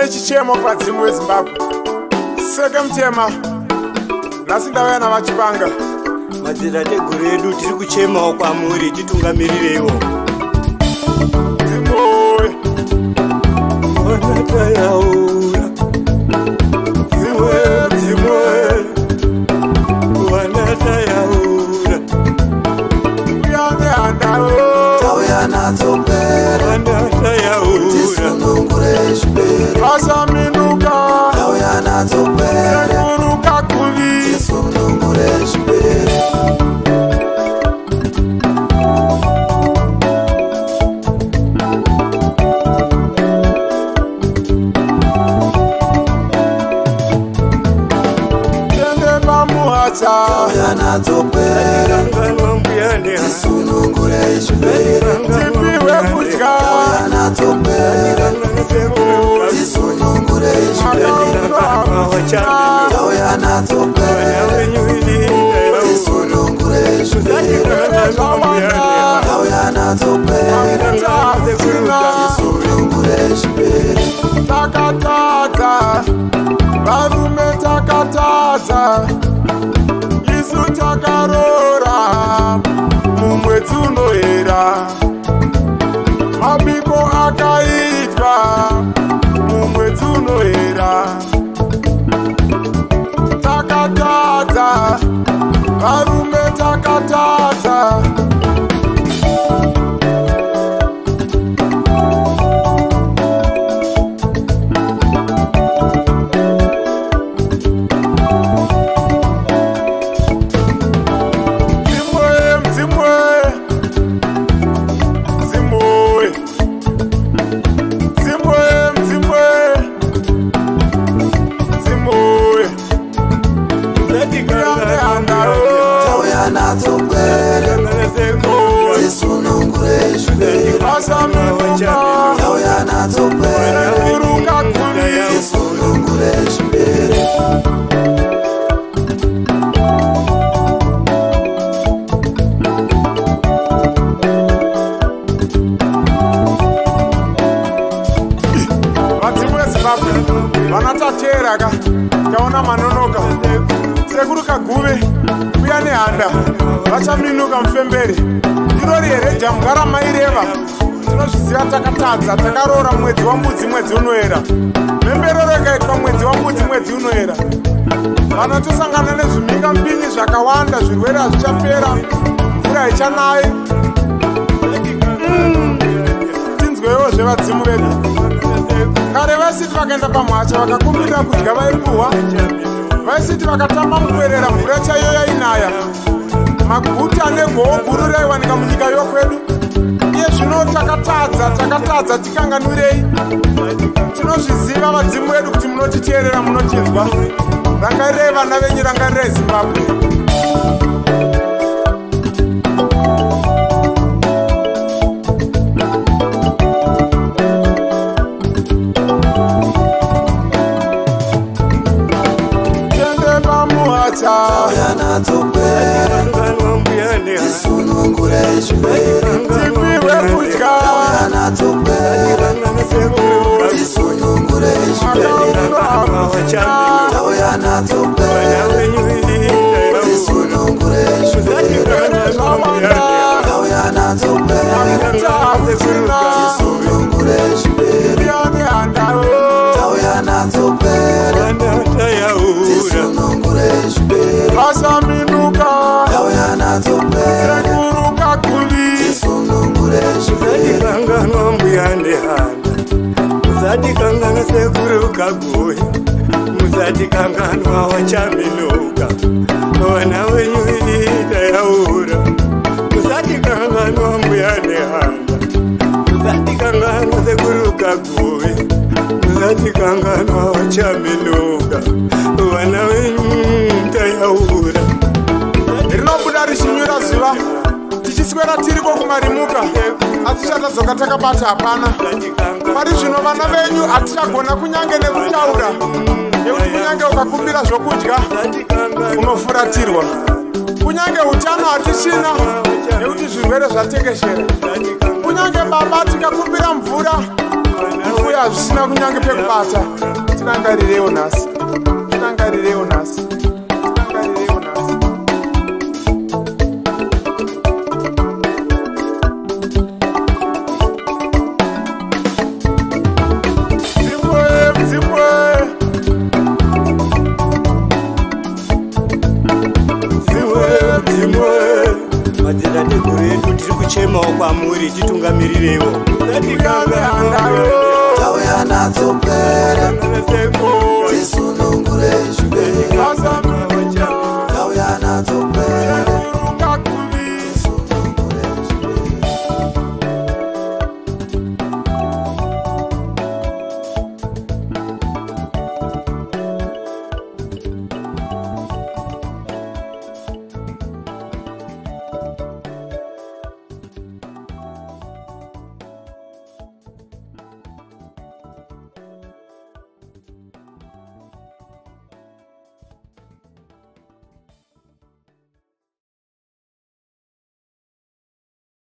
chichemo kwadzimu weZimbabwe. Seke mtema nhasi ndauya navachipanga madzitateguru edu tiri kuchemawo kwamuri titungamirireiwo dzimowe wanatayaura dzimowe wanatayaura uyanehandao tauya nadzo pere wanatayaura tisunungure zvipere vasaminuka tauya nadzo pere sekuruka kuvi tisunungure zvipere tende pamuhatsa tauya nadzo pere tisunungure zvipere tipiwe kudya tauya nadzo pere tisunungure zvipere tauya nadzo pere tisunungure zvipere tauya nadzo pere tisunungure zvipere takatadza varume takatadza isu takarora mumwedzi unohera mabiko akaitwa mumwedzi unohera takatadza varume takatadza tauya nadzo pere tisunungure zvipere vadzimu veZimbabwe vanatatera ka taona manonoka sekuru kaguve uya nehanda vachaminuka mufembere irori here jamugara maireva tinozviziva takatadza takaroora mwedzi wambudzi mwedzi unoera mhemberero ikaitwa mwedzi wambudzi mwedzi unoera vanotosangana nezvimhinga mbingi zvakawanda zvirwere hazvichapera mvura haichanayi tinzwewo zvevadzimu vedu kare vaisiti vakaenda pamhacha vakakumbirira kudya vaipuhwa vaisiti vakatamba mukwerera mvura chaiyo yainaya maguta negowo guru raiwanika munyika yokwedu iye zvino takatadza tikanganwirei tinozviziva vadzimu vedu kuti munotiteerera munotinzwa rangarirei vana venyu rangarirei Zimbabwe tende pamuhatsa tauya nadzo pere tisunungure zvipere tipiwe kudya tauya nadzo pere tisunungure zvipere tauya nadzo pere tisunungure zvipere tauya nadzo pere tisunungure zvipere tauya nadzo pere tisunungure zvipere vasaminuka tauya nadzo pere sekuruka kuvi tisunungure zvipere kanganwa mbuya ndehanda musatikangana sekuru kaguwe musatikanganwa wachaminuka vana venyu itayaura musatikanganwa mbuya ndehanda musatikanganwa sekuru kaguwe musatikanganwa wachaminuka vana venyu itayaura rinobuda richinyura zuva tichiswera tiriko kumarimuka asi chatadzoka takabata hapana pari zvino vana venyu hatichagona kunyange nekutaura nekuti kunyange ukakumbira zvokudya unofuratirwa kunyange utano hatichina nekuti zvirwere zvatekeshera kunyange baba tikakumbira mvura mvuya zvisina kunyange pekubata. Tinangarirewo nhasi. Tinangarirewo nhasi. Tinangarirewo nhasi. Madzira negoredu tiri kuchemawo kwamuri titungamirireo. Tauya nadzo pere.